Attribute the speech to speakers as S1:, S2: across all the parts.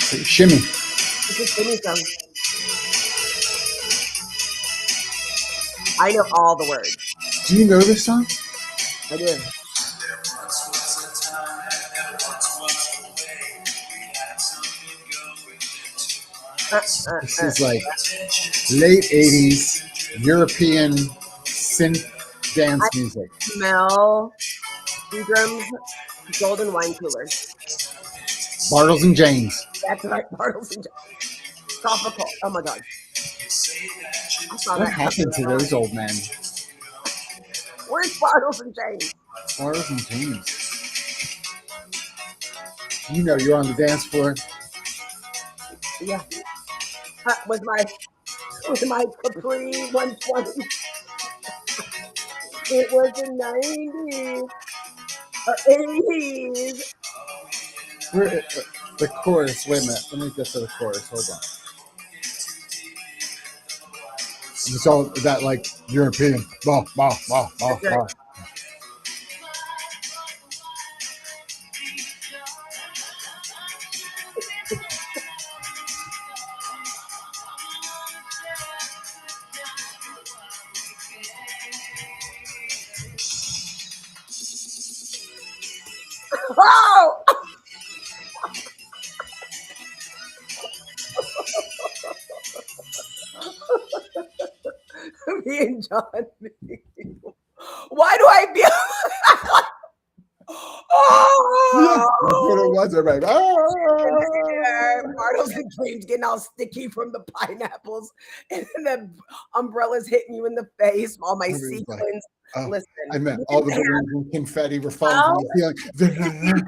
S1: Shimmy.
S2: It's a shimmy song. I know all the words.
S1: Do you know this song?
S2: I do.
S1: This is like late 80s European synth dance music.
S2: Smell Seagram's golden wine coolers.
S1: Bartles and James.
S2: That's right, Bartles and Tropical. Oh my god. I saw
S1: What
S2: that.
S1: happened to those old men?
S2: Where's Bartles and James?
S1: Bartles and James. You know you're on the dance floor.
S2: Yeah. With my Capri 120. It was the 90s or 80s.
S1: We're at the chorus. Wait a minute. Let me get to the chorus. Hold on. It's all that like European. Bah, bah, bah, bah, bah.
S2: Oh! Me and John. Why do I feel?
S1: Yeah, that's what it was. Everybody.
S2: Bartles and James getting all sticky from the pineapples, and the umbrellas hitting you in the face. All my sequins. Listen,
S1: I meant all the balloons and confetti were falling from the ceiling.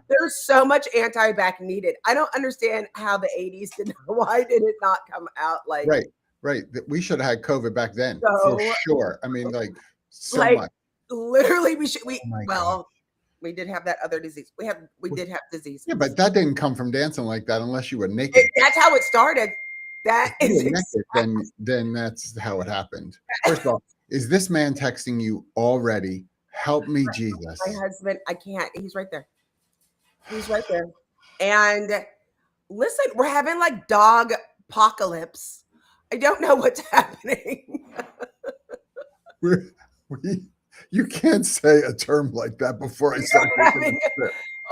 S2: There's so much anti-bac needed. I don't understand how the 80s did. Why did it not come out like
S1: right? We should have had COVID back then for sure. I mean, like so much.
S2: Literally, we did have that other disease. We did have disease.
S1: Yeah, but that didn't come from dancing like that unless you were naked.
S2: That's how it started. That is
S1: naked, then that's how it happened. First of all, is this man texting you already? Help me, Jesus.
S2: My husband, I can't. He's right there. He's right there. And listen, we're having like dog apocalypse. I don't know what's happening.
S1: You can't say a term like that before I start having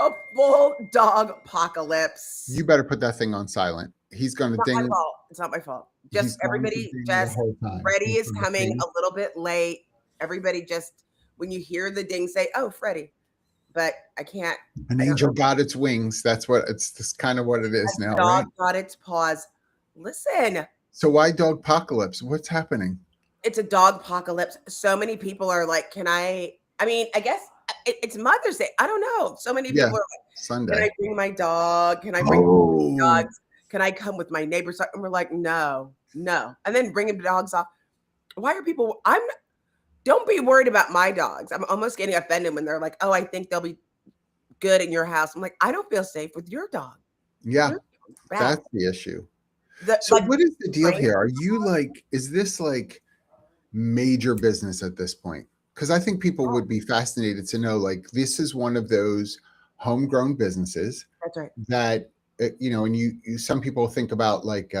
S2: a full dog apocalypse.
S1: You better put that thing on silent. He's going to ding.
S2: It's not my fault. Just everybody, just Freddie is coming a little bit late. Everybody just, when you hear the ding, say, "Oh, Freddie." But I can't.
S1: An angel got its wings. That's kind of what it is now.
S2: Dog got its paws. Listen.
S1: So why dog apocalypse? What's happening?
S2: It's a dog apocalypse. So many people are like, I guess it's Mother's Day. I don't know. So many people are like,
S1: Sunday.
S2: Can I bring my dog? Can I bring dogs? Can I come with my neighbors? And we're like, no. And then bringing the dogs off. Why are people, don't be worried about my dogs. I'm almost getting offended when they're like, oh, I think they'll be good in your house. I'm like, I don't feel safe with your dog.
S1: Yeah, that's the issue. So what is the deal here? Are you like, is this like major business at this point? Because I think people would be fascinated to know, like, this is one of those homegrown businesses.
S2: That's right.
S1: That, and you some people think about like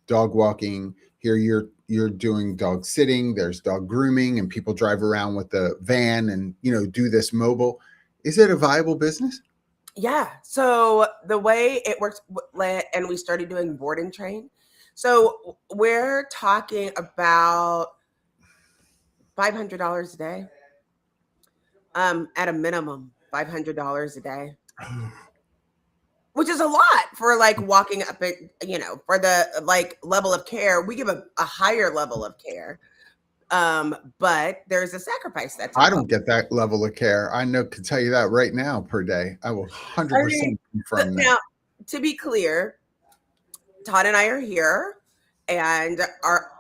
S1: dog walking. Here you're doing dog sitting, there's dog grooming, and people drive around with the van and, do this mobile. Is it a viable business?
S2: Yeah. So the way it works, and we started doing board and train. So we're talking about $500 a day. At a minimum, $500 a day. Which is a lot for like walking up, for the like level of care. We give a higher level of care. But there's a sacrifice that's
S1: I don't get that level of care. I can tell you that right now per day. I will 100% confirm that.
S2: Now, to be clear, Todd and I are here, and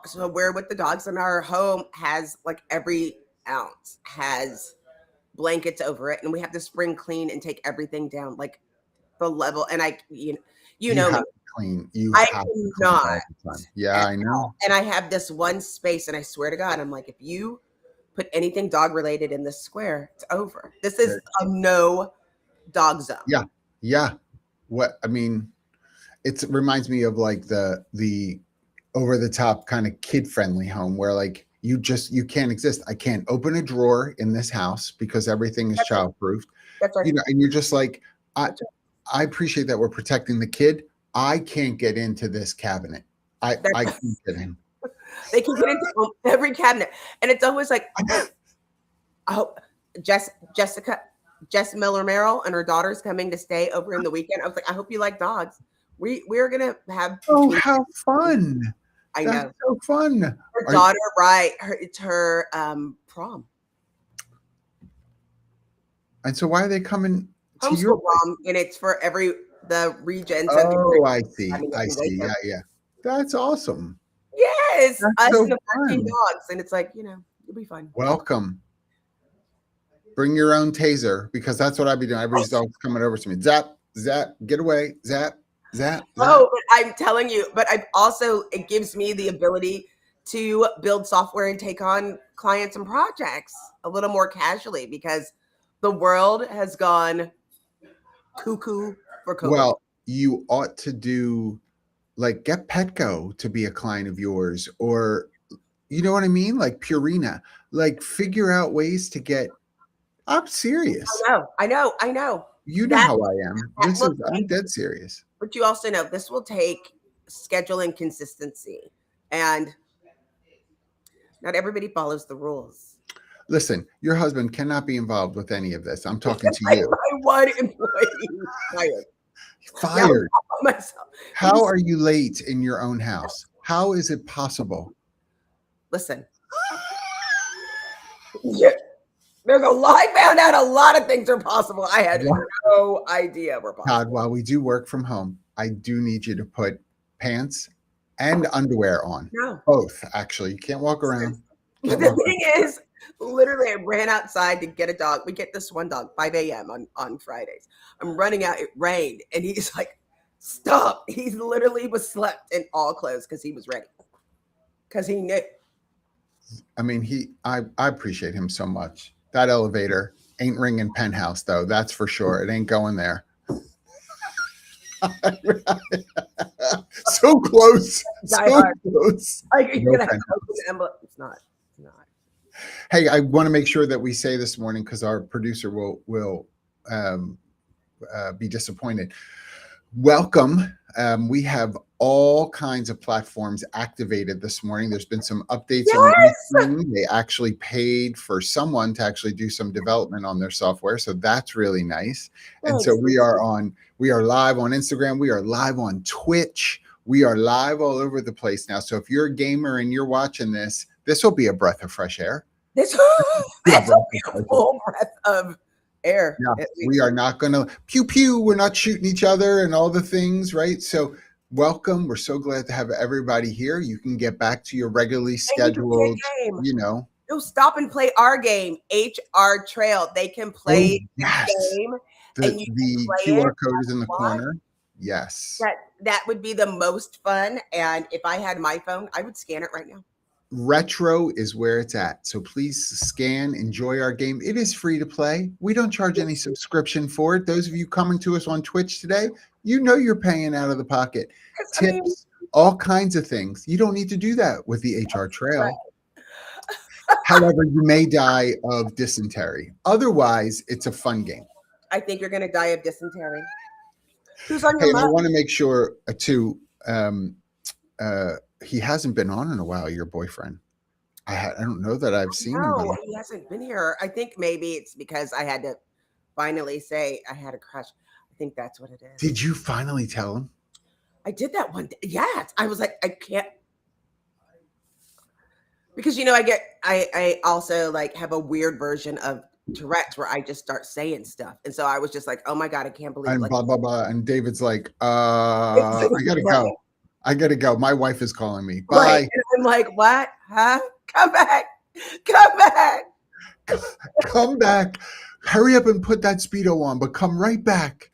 S2: so we're with the dogs, and our home has like every ounce has blankets over it, and we have to spring clean and take everything down like the level. And you know
S1: have
S2: me.
S1: To clean.
S2: I cannot.
S1: Yeah, I know.
S2: And I have this one space, and I swear to God, I'm like, if you put anything dog related in this square, it's over. This is a no dog zone.
S1: Yeah. What I mean, it reminds me of like the over the top kind of kid friendly home where like you can't exist. I can't open a drawer in this house because everything is
S2: That's right.
S1: child proofed.
S2: That's right.
S1: And you're just like, I
S2: That's right.
S1: I appreciate that we're protecting the kid. I can't get into this cabinet. I
S2: That's,
S1: can't get in.
S2: they can get into every cabinet, and it's always like, oh, Jessica, Jess Miller Merrill and her daughter's coming to stay over in the weekend. I was like, I hope you like dogs. We're gonna have.
S1: Oh, how fun!
S2: I
S1: That's
S2: know.
S1: so fun.
S2: Her daughter, right? It's her prom.
S1: And so why are they coming to your
S2: Homeschool prom, and it's for the region. So
S1: Oh, I see. I see. Yeah, yeah. That's awesome.
S2: yes,
S1: That's
S2: us
S1: so
S2: and the 13
S1: fun.
S2: dogs, and it's like, it'll be fun.
S1: Welcome. Bring your own taser because that's what I'd be doing. Everybody's dog's coming over to me. Zap, zap, get away. Zap, zap, zap.
S2: Oh, but I'm telling you, but it gives me the ability to build software and take on clients and projects a little more casually because the world has gone cuckoo for COVID.
S1: Well, you ought to do like get Petco to be a client of yours, or you know what I mean? Like Purina. Like figure out ways to get. I'm serious.
S2: I know.
S1: You know how I am. I'm dead serious.
S2: But you also know this will take scheduling consistency, and not everybody follows the rules.
S1: Listen, your husband cannot be involved with any of this. I'm talking to you.
S2: My one employee fired.
S1: Fired.
S2: Myself.
S1: How are you late in your own house? How is it possible?
S2: Listen. Yeah. I found out a lot of things are possible. I had no idea were possible.
S1: Todd, while we do work from home, I do need you to put pants and underwear on.
S2: No.
S1: Both, actually. You can't walk around.
S2: The thing is, literally, I ran outside to get a dog. We get this one dog, 5 a.m. on Fridays. I'm running out. It rained. And he's like, stop. He literally was slept in all clothes because he was ready. Because he knew.
S1: I mean, I appreciate him so much. That elevator ain't ringing penthouse, though. That's for sure. It ain't going there. So close. So close.
S2: You're gonna have to open the envelope. It's not.
S1: Hey, I want to make sure that we say this morning because our producer will be disappointed. Welcome. We have all kinds of platforms activated this morning. There's been some updates.
S2: Yes!
S1: They actually paid for someone to actually do some development on their software. So that's really nice. And so we are live on Instagram. We are live on Twitch. We are live all over the place now. So if you're a gamer and you're watching this will be a breath of fresh air.
S2: This will be a full breath of air.
S1: Yeah, we are not going to pew pew. We're not shooting each other and all the things, right? So welcome. We're so glad to have everybody here. You can get back to your regularly scheduled,
S2: Go stop and play our game, HR Trail. They can play the game.
S1: The QR code is in the corner. Yes.
S2: That would be the most fun. And if I had my phone, I would scan it right now.
S1: Retro is where it's at. So please scan, enjoy our game. It is free to play. We don't charge any subscription for it. Those of you coming to us on Twitch today, you're paying out of the pocket. Tips, all kinds of things. You don't need to do that with the HR Trail. Right. However, you may die of dysentery. Otherwise, it's a fun game.
S2: I think you're going to die of dysentery. Who's on your
S1: mind? I want to make sure too. He hasn't been on in a while, your boyfriend. I don't know that I've seen him.
S2: No, he hasn't been here. I think maybe it's because I had to finally say I had a crush. I think that's what it is.
S1: Did you finally tell him?
S2: I did that one day. Yes. I was like, I can't. Because, I also like have a weird version of Tourette's where I just start saying stuff. And so I was just like, oh my God, I can't believe it.
S1: And blah, blah, blah. And David's like, I got to go. I got to go. My wife is calling me. Bye.
S2: Right. And I'm like, what? Huh? Come back. Come back.
S1: Come back. Hurry up and put that Speedo on, but come right back.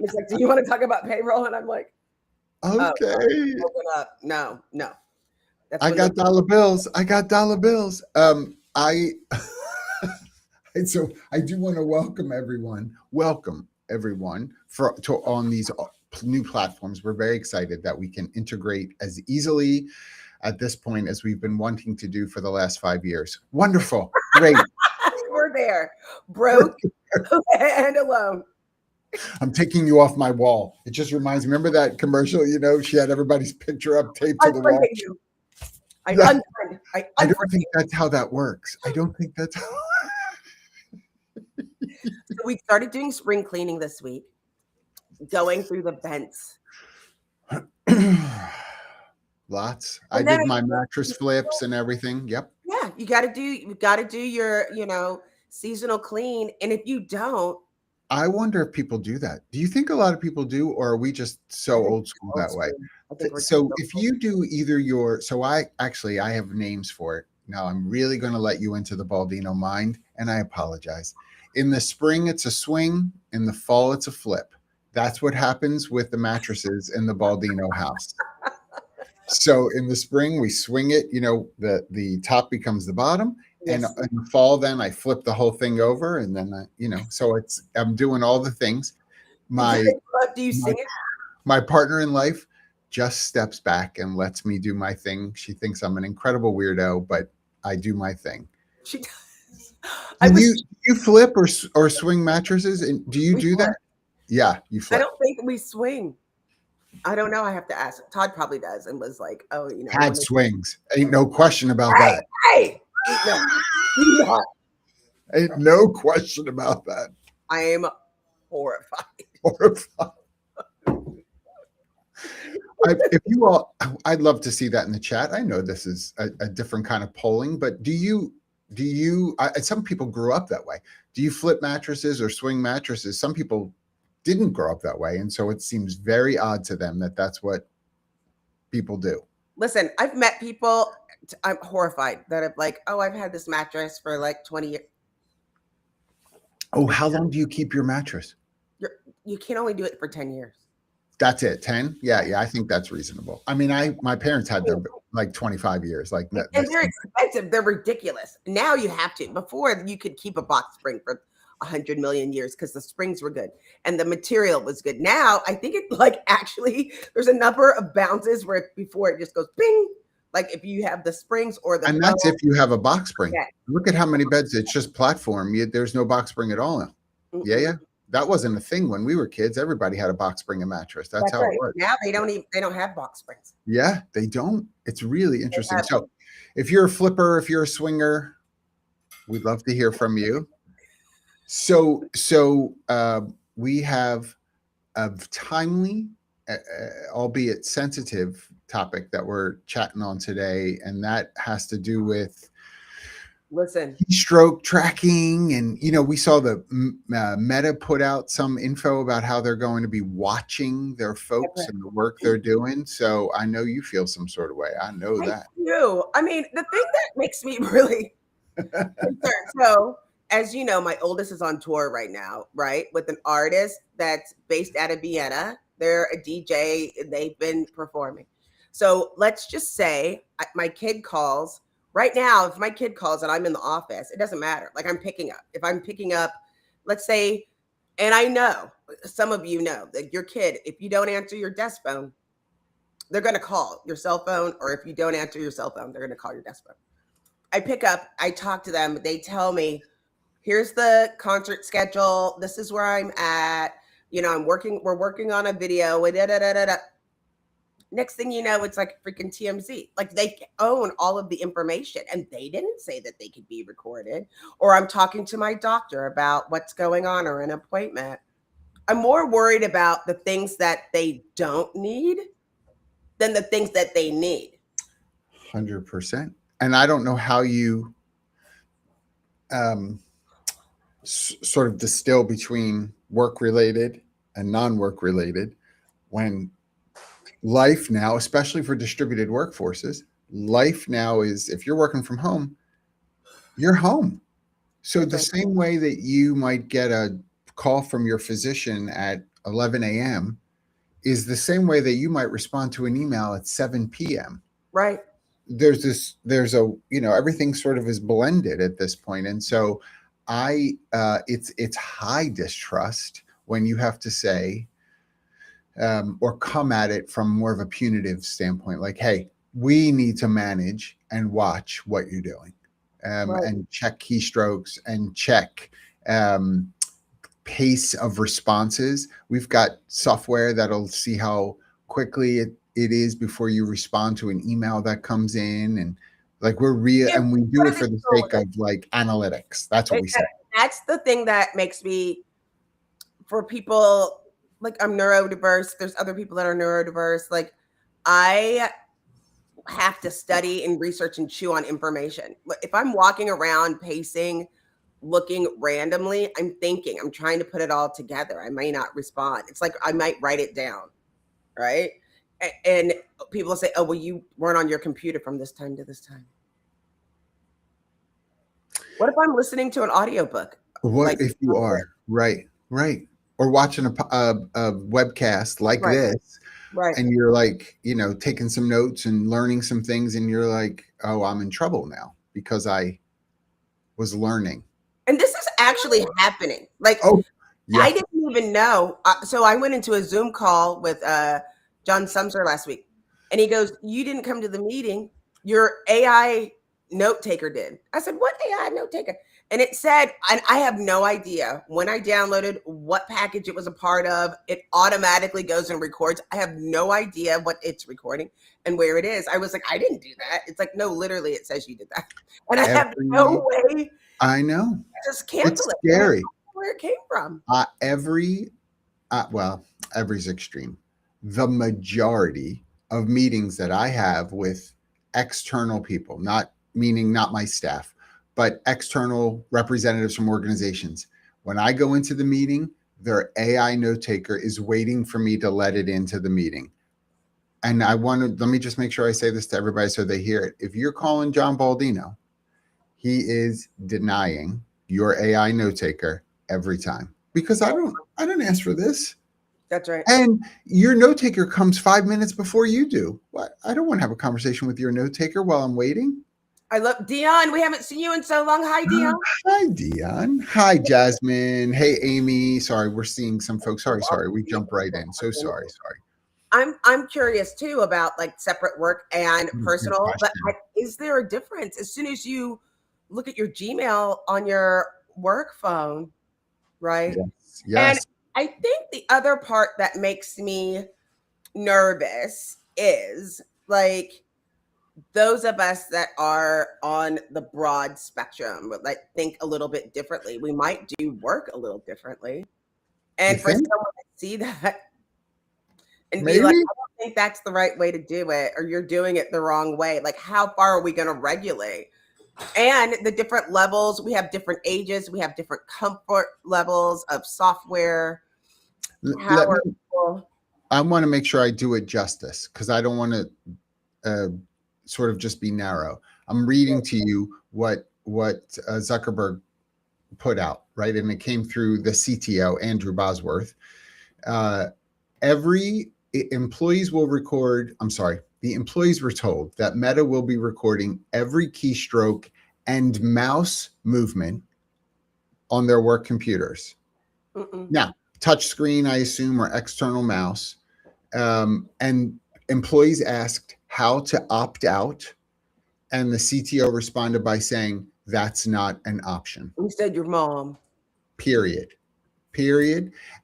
S2: It's like, do you want to talk about payroll? And I'm like,
S1: okay.
S2: No.
S1: I got dollar bills. So I do want to welcome everyone. Welcome everyone on these new platforms. We're very excited that we can integrate as easily at this point as we've been wanting to do for the last 5 years. Wonderful. Great.
S2: We're there. Broke and alone.
S1: I'm taking you off my wall. It just reminds me, remember that commercial, she had everybody's picture up taped to the wall.
S2: I
S1: don't think that's how that works. I don't think that's how.
S2: So we started doing spring cleaning this week, going through the vents.
S1: Lots. I did my mattress flips and everything. Yep.
S2: Yeah, you got to do your, seasonal clean. And if you don't,
S1: I wonder if people do that. Do you think a lot of people do, or are we just so old school that way? So if you do either I have names for it. Now I'm really going to let you into the Baldino mind, and I apologize. In the spring, it's a swing. In the fall, it's a flip. That's what happens with the mattresses in the Baldino house. So in the spring, we swing it, the top becomes the bottom. Yes. And in the fall, then I flip the whole thing over, and then so I'm doing all the things.
S2: Do you sing it?
S1: My partner in life just steps back and lets me do my thing. She thinks I'm an incredible weirdo, but I do my thing. She does. You flip or swing mattresses, and do you do that? Yeah, you flip.
S2: I don't think we swing. I don't know. I have to ask. Todd probably does, and was like, "Oh,
S1: had swings. Ain't no question about that."
S2: Hey,
S1: ain't no question about that.
S2: I am horrified.
S1: I'd love to see that in the chat. I know this is a different kind of polling, but do you? Some people grew up that way. Do you flip mattresses or swing mattresses? Some people didn't grow up that way, and so it seems very odd to them that that's what people do.
S2: Listen, I've met people, I'm horrified, that are like, oh, I've had this mattress for like 20 years.
S1: Oh, how long do you keep your mattress?
S2: You can only do it for 10 years.
S1: That's it, 10? Yeah, I think that's reasonable. I mean, my parents had their like 25 years. Like,
S2: and they're expensive. They're ridiculous. Now you have to. Before, you could keep a box spring for 100 million years because the springs were good and the material was good. Now I think actually there's a number of bounces where before it just goes bing, like if you have the springs or the,
S1: and that's if you have a box spring. Yeah. Look at how many beds. It's just platform. There's no box spring at all. Mm-hmm. Yeah. That wasn't a thing when we were kids. Everybody had a box spring and mattress. That's how it works.
S2: Now they don't have box springs.
S1: Yeah, they don't. It's really interesting. So if you're a flipper, if you're a swinger, we'd love to hear from you. So we have a timely, albeit sensitive topic that we're chatting on today, and that has to do with keystroke tracking. And we saw the Meta put out some info about how they're going to be watching their folks and the work they're doing. So I know you feel some sort of way. I know that.
S2: I mean, the thing that makes me really concerned. So, as you know, my oldest is on tour right now, right? With an artist that's based out of Vienna. They're a DJ. They've been performing. So let's just say my kid calls right now. If my kid calls and I'm in the office, it doesn't matter. Like I'm picking up. If I'm picking up, let's say, and I know some of you know that your kid, if you don't answer your desk phone, they're going to call your cell phone. Or if you don't answer your cell phone, they're going to call your desk phone. I pick up, I talk to them. They tell me, here's the concert schedule. This is where I'm at. We're working on a video. Next thing you know, it's like freaking TMZ. Like they own all of the information and they didn't say that they could be recorded. Or I'm talking to my doctor about what's going on or an appointment. I'm more worried about the things that they don't need than the things that they need.
S1: 100%. And I don't know how you sort of distill between work-related and non-work related when life now, especially for distributed workforces, life now is, if you're working from home, you're home. So the same way that you might get a call from your physician at 11 a.m. is the same way that you might respond to an email at 7 p.m.
S2: Right.
S1: There's everything sort of is blended at this point. And so it's high distrust when you have to say or come at it from more of a punitive standpoint, like, hey, we need to manage and watch what you're doing, and check keystrokes and check pace of responses. We've got software that'll see how quickly it is before you respond to an email that comes in, and like we're real, and we do it for the sake of like analytics. That's what we say.
S2: That's the thing that makes me, for people, like, I'm neurodiverse. There's other people that are neurodiverse. Like, I have to study and research and chew on information. If I'm walking around pacing, looking randomly, I'm thinking, I'm trying to put it all together. I may not respond. It's like I might write it down, right? And people say, oh, well, you weren't on your computer from this time to this time. What if I'm listening to an audiobook?
S1: What like, if you are? Right. Or watching a webcast like this, and you're like, you know, taking some notes and learning some things, and you're like, oh, I'm in trouble now because I was learning.
S2: And this is actually happening. Like, I didn't even know. So I went into a Zoom call with John Sumser last week, and he goes, you didn't come to the meeting. Your AI note taker did. I said, what AI note taker? And it said, and I have no idea when I downloaded what package it was a part of. It automatically goes and records. I have no idea what it's recording and where it is. I was like, I didn't do that. It's like, no, literally, it says you did that. And I have no way.
S1: I know.
S2: Just cancel it.
S1: It's scary.
S2: Where it came from.
S1: Well, every's extreme. The majority of meetings that I have with external people, not my staff, but external representatives from organizations. When I go into the meeting, their AI note taker is waiting for me to let it into the meeting. And let me just make sure I say this to everybody so they hear it. If you're calling John Baldino, he is denying your AI note taker every time, because I don't ask for this.
S2: That's right.
S1: And your note taker comes 5 minutes before you do. What? I don't want to have a conversation with your note taker while I'm waiting.
S2: I love Dion. We haven't seen you in so long. Hi, Dion.
S1: Hi, Dion. Hi, Jasmine. Hey, Amy. Sorry, we're seeing some folks. Sorry. We jumped right in. So sorry.
S2: I'm curious too about like separate work and personal, but is there a difference as soon as you look at your Gmail on your work phone, right?
S1: Yes.
S2: And I think the other part that makes me nervous is like those of us that are on the broad spectrum, like think a little bit differently. We might do work a little differently. And for someone to see that and be like, I don't think that's the right way to do it, or you're doing it the wrong way. Like, how far are we going to regulate? And the different levels, we have different ages, we have different comfort levels of software.
S1: I want to make sure I do it justice, because I don't want to sort of just be narrow. I'm reading to you what Zuckerberg put out, right? And it came through the CTO, Andrew Bosworth. The employees were told that Meta will be recording every keystroke and mouse movement on their work computers. Now, touch screen, I assume, or external mouse. And employees asked how to opt out, and the CTO responded by saying, that's not an option.
S2: You said your mom.
S1: Period.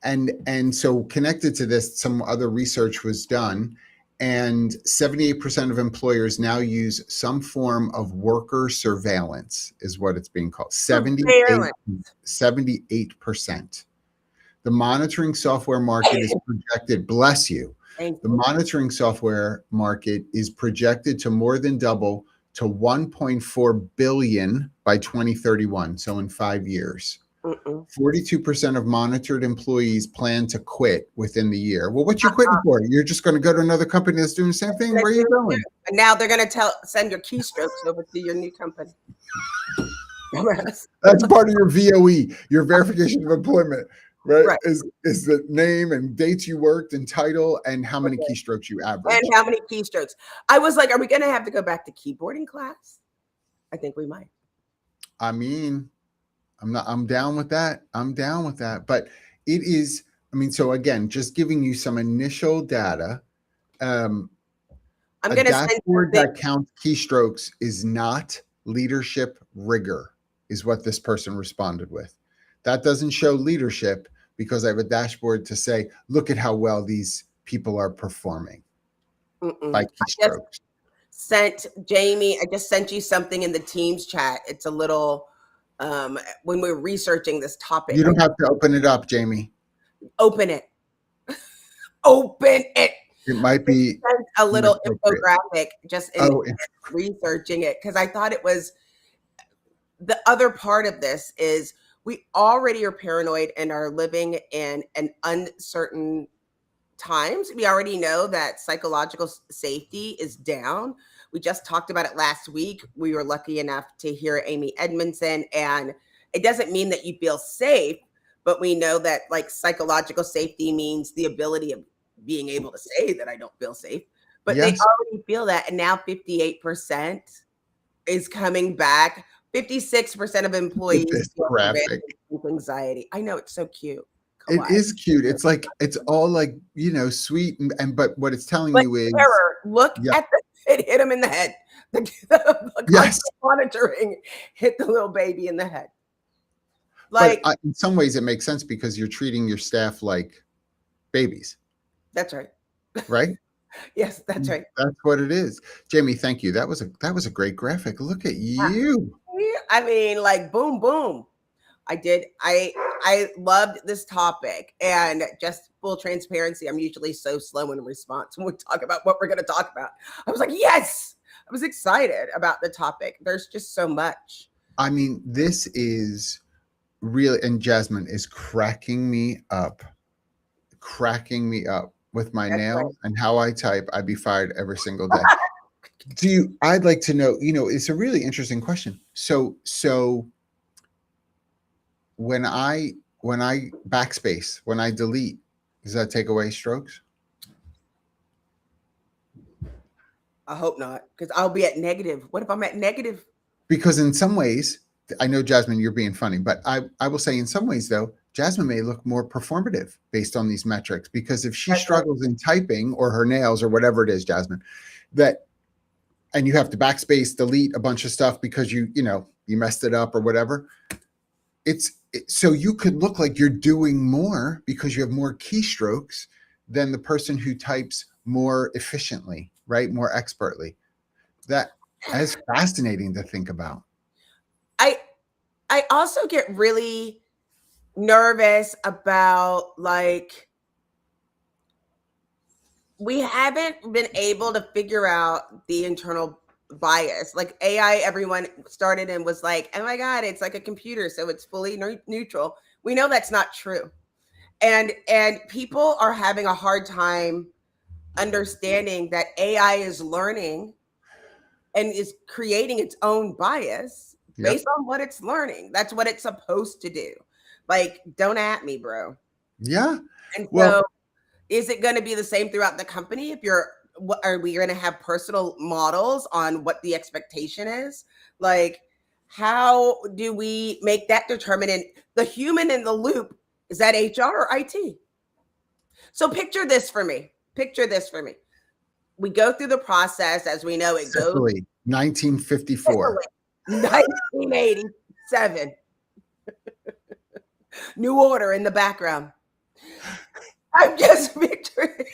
S1: And so connected to this, some other research was done, and 78% of employers now use some form of worker surveillance, is what it's being called. 78%. The monitoring software market is projected, bless you. The monitoring software market is projected to more than double to 1.4 billion by 2031. So in 5 years. 42% of monitored employees plan to quit within the year. Well, what you quitting for? You're just going to go to another company that's doing the same thing? Where are you going?
S2: And now they're going to send your keystrokes over to your new company.
S1: That's part of your VOE, your verification of employment, right? Is the name and dates you worked and title and how many keystrokes you average.
S2: And how many keystrokes. I was like, are we going to have to go back to keyboarding class? I think we might.
S1: I mean, I'm down with that. But it is I mean, so again, just giving you some initial data.
S2: I'm
S1: A
S2: going to send
S1: dashboard that counts keystrokes is not leadership rigor, is what this person responded with. That doesn't show leadership because I have a dashboard to say, look at how well these people are performing by keystrokes.
S2: Sent Jamie, I just sent you something in the Teams chat. It's a little, when we're researching this topic.
S1: You don't have to open it up, Jamie.
S2: Open it. Open it.
S1: It might be
S2: a little infographic just in researching it, because I thought it was the other part of this is we already are paranoid and are living in an uncertain times. We already know that psychological safety is down. We just talked about it last week. We were lucky enough to hear Amy Edmondson, and it doesn't mean that you feel safe, but we know that like psychological safety means the ability of being able to say that I don't feel safe, but they already feel that. And now 58% is coming back. 56% of employees feel anxiety. I know, it's so cute.
S1: It is cute. It's like, it's all like, you know, sweet. And but what it's telling you is
S2: terror. Look at it hit him in the head. The monitoring hit the little baby in the head. Like,
S1: but in some ways it makes sense because you're treating your staff like babies.
S2: That's right.
S1: Right?
S2: Yes, that's right.
S1: That's what it is. Jamie, thank you. That was a great graphic. Look at you.
S2: I mean, like, boom, boom. I loved this topic, and just full transparency, I'm usually so slow in response when we talk about what we're going to talk about. I was like, yes, I was excited about the topic. There's just so much.
S1: I mean, this is really, and Jasmine is cracking me up with my nails and how I type. I'd be fired every single day. I'd like to know, you know, it's a really interesting question. So when I backspace, when I delete, does that take away strokes?
S2: I hope not, because I'll be at negative. What if I'm at negative?
S1: Because in some ways, I know, Jasmine, you're being funny, but I will say in some ways, though, Jasmine may look more performative based on these metrics, because if she struggles in typing or her nails or whatever it is, Jasmine, and you have to backspace, delete a bunch of stuff because you messed it up or whatever, so you could look like you're doing more because you have more keystrokes than the person who types more efficiently, right? More expertly. That is fascinating to think about.
S2: I also get really nervous about, like, we haven't been able to figure out the internal bias. Like AI, everyone started and was like, oh my God, it's like a computer, so it's fully neutral. We know that's not true. And people are having a hard time understanding that AI is learning and is creating its own bias based on what it's learning. That's what it's supposed to do. Like, don't at me, bro.
S1: Yeah.
S2: And so is it going to be the same throughout the company? Are we going to have personal models on what the expectation is? Like, how do we make that determinant? The human in the loop, is that HR or IT? So picture this for me. We go through the process, as we know it goes.
S1: 1954.
S2: 1987. New Order in the background. I'm just picturing.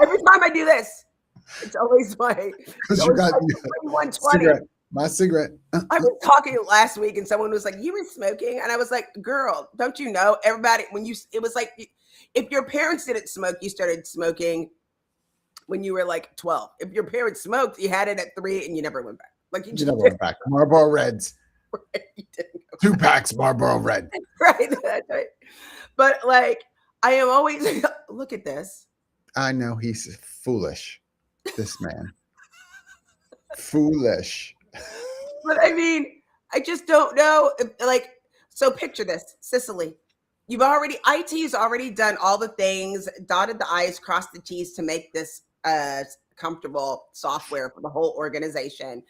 S2: Every time I do this, it's always my.
S1: Because you got 120. My cigarette.
S2: I was talking last week, and someone was like, "You were smoking," and I was like, "Girl, don't you know?" Everybody, it was like, if your parents didn't smoke, you started smoking when you were like 12. If your parents smoked, you had it at 3, and you never went back. Like you
S1: never went back. Marlboro Reds.
S2: Right,
S1: 2 packs Marlboro Red.
S2: Right, that's right. But like, I am always look at this.
S1: I know he's foolish. This man, foolish.
S2: But I mean, I just don't know. So picture this, Cicely. IT's already done all the things, dotted the I's, crossed the T's to make this comfortable software for the whole organization.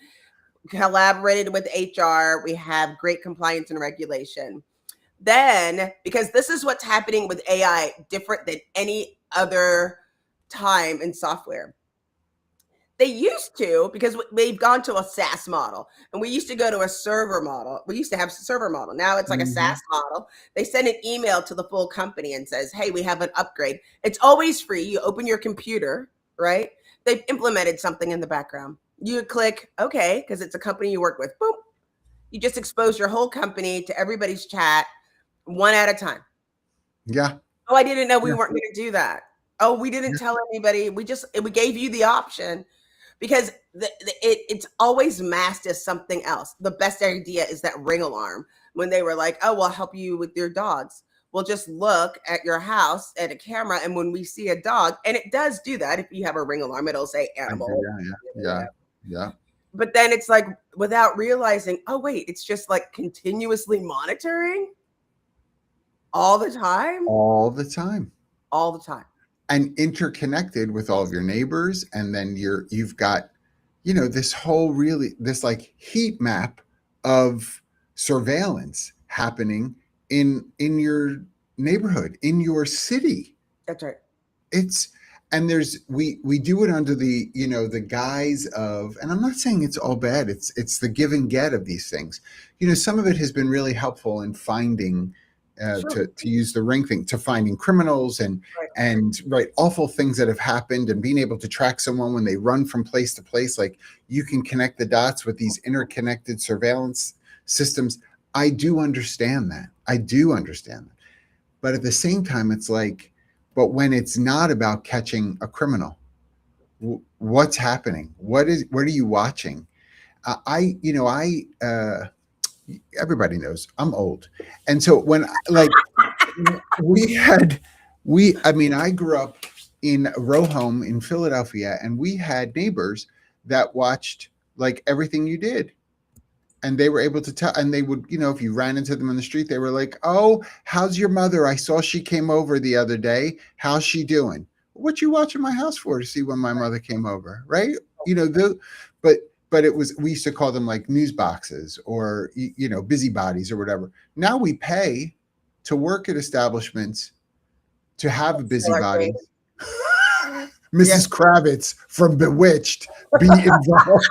S2: Collaborated with HR. We have great compliance and regulation. Then, because this is what's happening with AI different than any other time in software. They used to, because they've gone to a SaaS model, and we used to go to a server model. We used to have a server model. Now it's like a SaaS model. They send an email to the full company and says, hey, we have an upgrade. It's always free. You open your computer, right? They've implemented something in the background. You click okay, because it's a company you work with. Boom. You just expose your whole company to everybody's chat one at a time.
S1: Yeah.
S2: Oh, I didn't know we weren't going to do that. Oh, we didn't tell anybody. We gave you the option, because it's always masked as something else. The best idea is that Ring alarm, when they were like, oh, we'll help you with your dogs. We'll just look at your house at a camera, and when we see a dog, and it does do that, if you have a Ring alarm, it'll say animal.
S1: Yeah.
S2: But then it's like, without realizing, oh, wait, it's just like continuously monitoring all the time.
S1: All the time.
S2: All the time.
S1: And interconnected with all of your neighbors. And then you've got, this whole this like heat map of surveillance happening in your neighborhood, in your city.
S2: That's right.
S1: And we do it under the, the guise of, and I'm not saying it's all bad. It's the give and get of these things. Some of it has been really helpful in finding, to use the Ring thing, to finding criminals and awful things that have happened, and being able to track someone when they run from place to place. Like, you can connect the dots with these interconnected surveillance systems. I do understand that. But at the same time, it's like, but when it's not about catching a criminal, what's happening? What are you watching? Everybody knows I'm old. And so when I grew up in a row home in Philadelphia, and we had neighbors that watched like everything you did. And they were able to tell, and they would, if you ran into them in the street, they were like, oh, how's your mother? I saw she came over the other day. How's she doing? What you watching my house for? To see when my mother came over, right? But it was, we used to call them like news boxes, or, busybodies or whatever. Now we pay to work at establishments to have a busybody. Mrs. Kravitz from Bewitched be involved.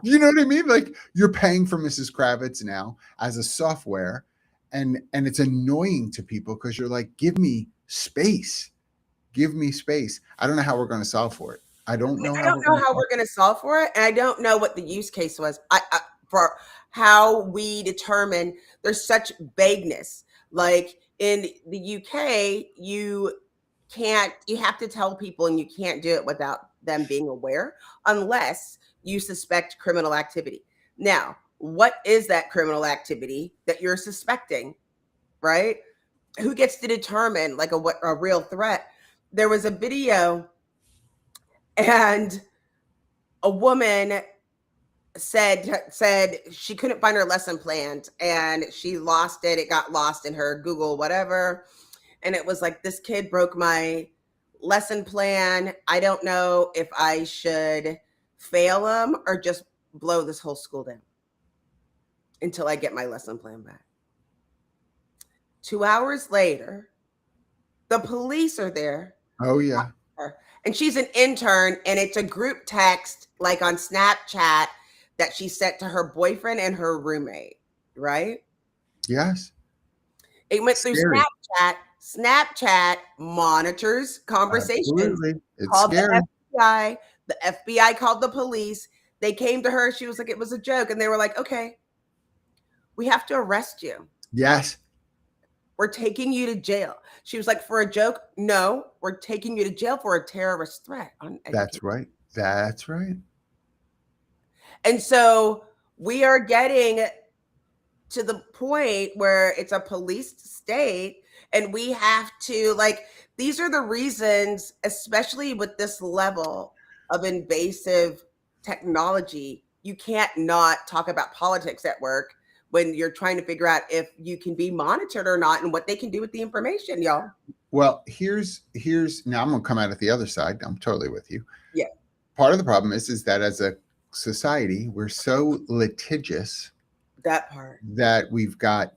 S1: You know what I mean? Like, you're paying for Mrs. Kravitz now as a software, and it's annoying to people, because you're like, give me space. I don't know how we're going to solve for it. I don't know how
S2: we're going to solve for it. And I don't know what the use case was for how we determine. There's such vagueness. Like in the UK, you have to tell people, and you can't do it without them being aware, unless you suspect criminal activity. Now, what is that criminal activity that you're suspecting, right? Who gets to determine like a real threat? There was a video, and a woman said she couldn't find her lesson plan, and she lost it. It got lost in her Google whatever. And it was like, this kid broke my lesson plan. I don't know if I should fail them or just blow this whole school down until I get my lesson plan back. 2 hours later, the police are there.
S1: Oh, yeah.
S2: And she's an intern, and it's a group text like on Snapchat that she sent to her boyfriend and her roommate, right?
S1: Yes.
S2: It went through Snapchat. Snapchat monitors conversations.
S1: Absolutely. It's
S2: called
S1: scary.
S2: The FBI. The FBI called the police. They came to her. She was like, it was a joke. And they were like, okay, we have to arrest you.
S1: Yes.
S2: We're taking you to jail. She was like, for a joke? No, we're taking you to jail for a terrorist threat.
S1: That's right. That's right.
S2: And so we are getting to the point where it's a policed state, and we have to, like, these are the reasons, especially with this level of invasive technology, you can't not talk about politics at work when you're trying to figure out if you can be monitored or not, and what they can do with the information, y'all.
S1: Well, here's now I'm going to come out at the other side. I'm totally with you.
S2: Yeah.
S1: Part of the problem is that as a society, we're so litigious
S2: That part.
S1: that we've got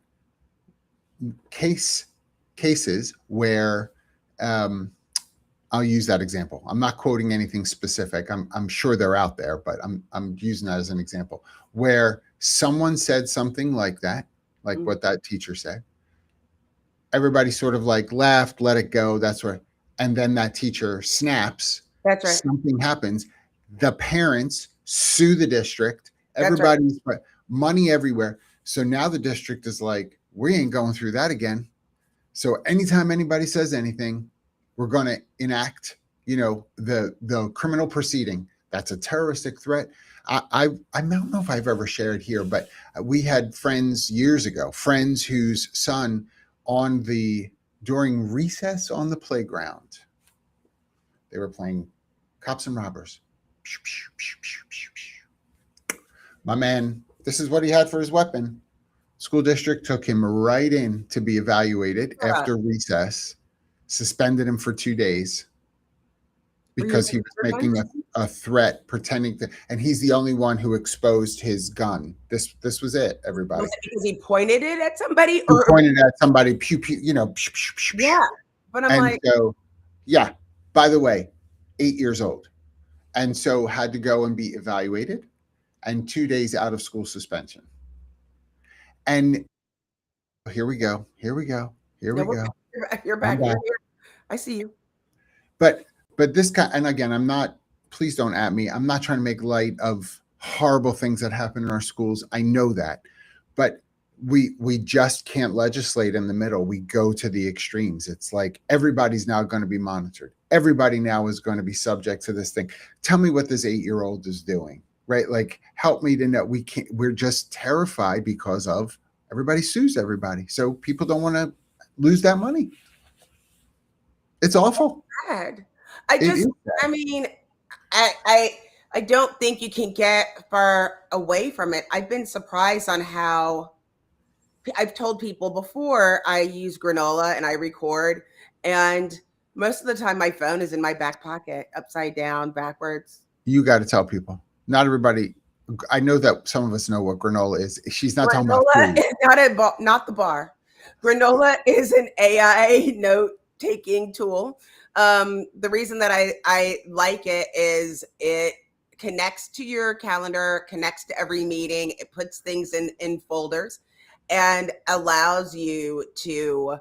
S1: cases where I'll use that example. I'm not quoting anything specific. I'm sure they're out there, but I'm using that as an example where someone said something like that, like what that teacher said. Everybody sort of like laughed, let it go. That's right. And then that teacher snaps.
S2: That's right.
S1: Something happens. The parents sue the district.
S2: That's right.
S1: Everybody's money everywhere. So now the district is like, we ain't going through that again. So anytime anybody says anything, we're going to enact, the criminal proceeding. That's a terroristic threat. I don't know if I've ever shared here, but we had friends years ago, friends whose son during recess on the playground, they were playing cops and robbers. My man, this is what he had for his weapon. School district took him right in to be evaluated after recess, suspended him for 2 days because he was making a threat, pretending to, and he's the only one who exposed his gun. This was it, everybody.
S2: Was it because he pointed it at somebody?
S1: Or pointed at somebody, pew, pew,
S2: Yeah. But
S1: yeah, by the way, 8 years old. And so had to go and be evaluated and 2 days out of school suspension. And here we go. Here we go. Here we go.
S2: You're back. You're here. I see you.
S1: But this guy, and again, please don't at me. I'm not trying to make light of horrible things that happen in our schools. I know that. But we just can't legislate in the middle. We go to the extremes. It's like everybody's now going to be monitored. Everybody now is going to be subject to this thing. Tell me what this 8-year-old is doing, right? Like, help me to know. We're just terrified because of everybody sues everybody. So people don't want to lose that money. It's awful.
S2: Bad. I mean, I don't think you can get far away from it. I've been surprised on how I've told people before I use granola and I record, and most of the time my phone is in my back pocket, upside down, backwards.
S1: You got to tell people. Not everybody. I know that some of us know what granola is. She's not talking about food.
S2: Not the bar. Granola is an AI note-taking tool. The reason that I like it is it connects to your calendar, connects to every meeting. It puts things in folders and allows you to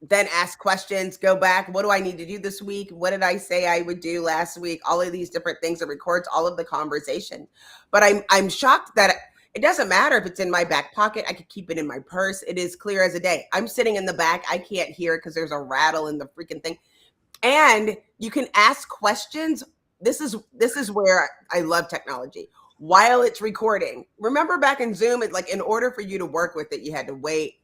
S2: then ask questions, go back. What do I need to do this week? What did I say I would do last week? All of these different things. It records all of the conversation. But I'm shocked that it doesn't matter if it's in my back pocket. I could keep it in my purse. It is clear as a day. I'm sitting in the back. I can't hear it because there's a rattle in the freaking thing. And you can ask questions. This is where I love technology. While it's recording. Remember back in Zoom, it's like in order for you to work with it, you had to wait,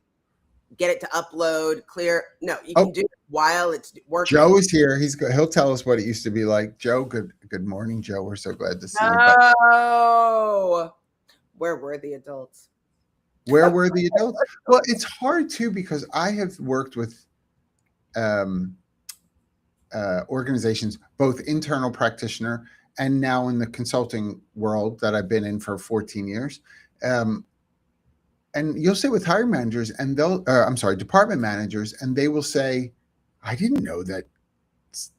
S2: get it to upload, clear. No, you can do it while it's working.
S1: Joe is here. He'll tell us what it used to be like. Joe, good morning, Joe. We're so glad to see you.
S2: Oh, where were the adults?
S1: Where were the adults? Well, it's hard too because I have worked with organizations, both internal practitioner and now in the consulting world that I've been in for 14 years. And you'll sit with hiring managers and department managers, and they will say, I didn't know that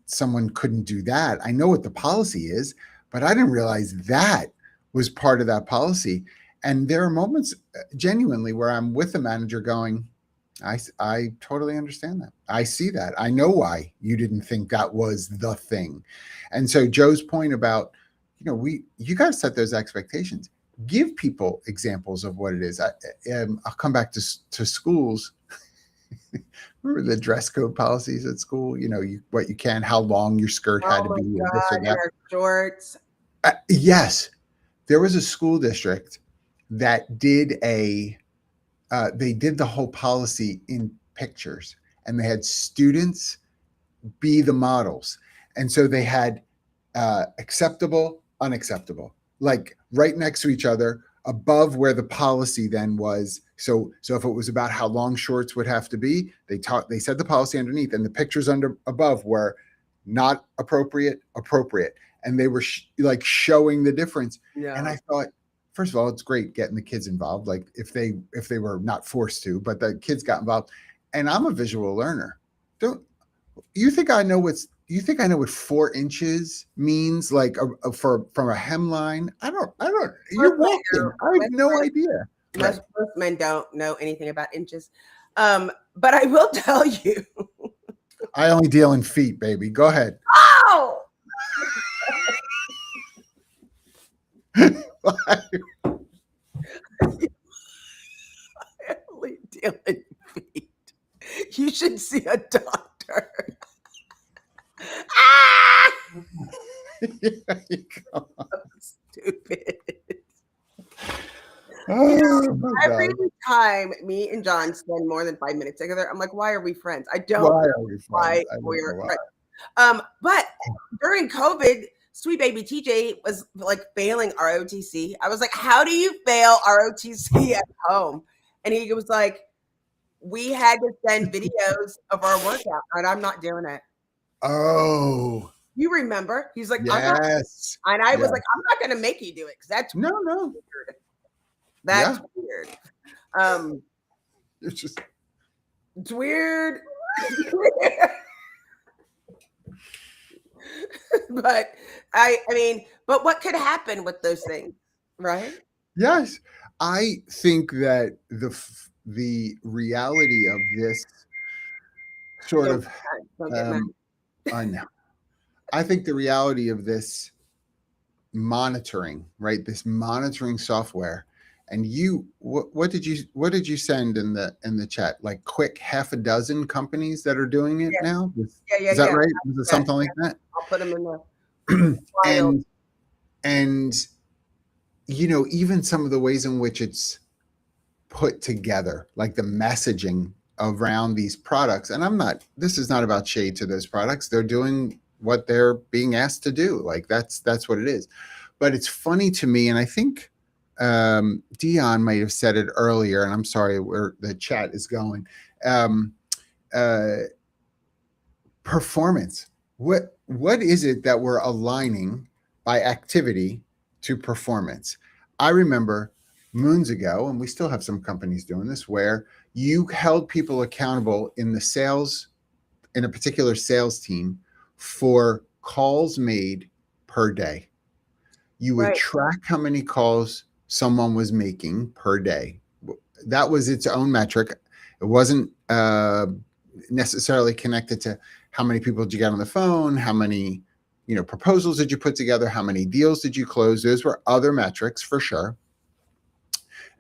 S1: someone couldn't do that. I know what the policy is, but I didn't realize that was part of that policy. And there are moments genuinely where I'm with the manager going, I totally understand that. I see that. I know why you didn't think that was the thing. And so Joe's point about, you got to set those expectations. Give people examples of what it is. I'll come back to schools. Remember the dress code policies at school? What you can, how long your skirt had to be.
S2: This or that. Your shorts.
S1: Yes. There was a school district that did they did the whole policy in pictures, and they had students be the models. And so they had acceptable, unacceptable, like right next to each other above where the policy then was. So if it was about how long shorts would have to be, they said the policy underneath, and the pictures above were not appropriate. And they were showing the difference. Yeah. And I thought, first of all, it's great getting the kids involved. Like if they were not forced to, but the kids got involved. And I'm a visual learner. Don't you think I know you think I know what 4 inches means? Like from a hemline? I don't. You're walking. I have no idea.
S2: Most men don't know anything about inches. But I will tell you.
S1: I only deal in feet, baby. Go ahead.
S2: Oh! I only deal in feet. You should see a doctor. Ah!
S1: Yeah, you go.
S2: Stupid.
S1: Oh,
S2: every time me and John spend more than 5 minutes together, I'm like, why are we friends? I don't
S1: why are we friends?
S2: why we're friends. But during COVID, sweet baby TJ was like failing ROTC. I was like, how do you fail ROTC at home? And he was like, we had to send videos of our workout, and I'm not doing it.
S1: Oh.
S2: You remember? He's like,
S1: yes.
S2: And I was like, I'm not going to make you do it because that's
S1: no.
S2: weird. That's weird. It's weird. But I mean, but what could happen with those things, right?
S1: Yes, I think that the reality of this sort of I know. I think the reality of this monitoring, right? This monitoring software. And what did you send in the chat? Like quick half a dozen companies that are doing it now? Is that right? Was it something like that?
S2: I'll put them in
S1: the and even some of the ways in which it's put together, like the messaging around these products. And this is not about shade to those products. They're doing what they're being asked to do. Like that's what it is. But it's funny to me, and I think Dion might have said it earlier, and I'm sorry where the chat is going. Performance. What is it that we're aligning by activity to performance? I remember moons ago, and we still have some companies doing this, where you held people accountable in a particular sales team for calls made per day. You would track how many calls someone was making per day. That was its own metric. It wasn't necessarily connected to how many people did you get on the phone, how many proposals did you put together, how many deals did you close. Those were other metrics for sure.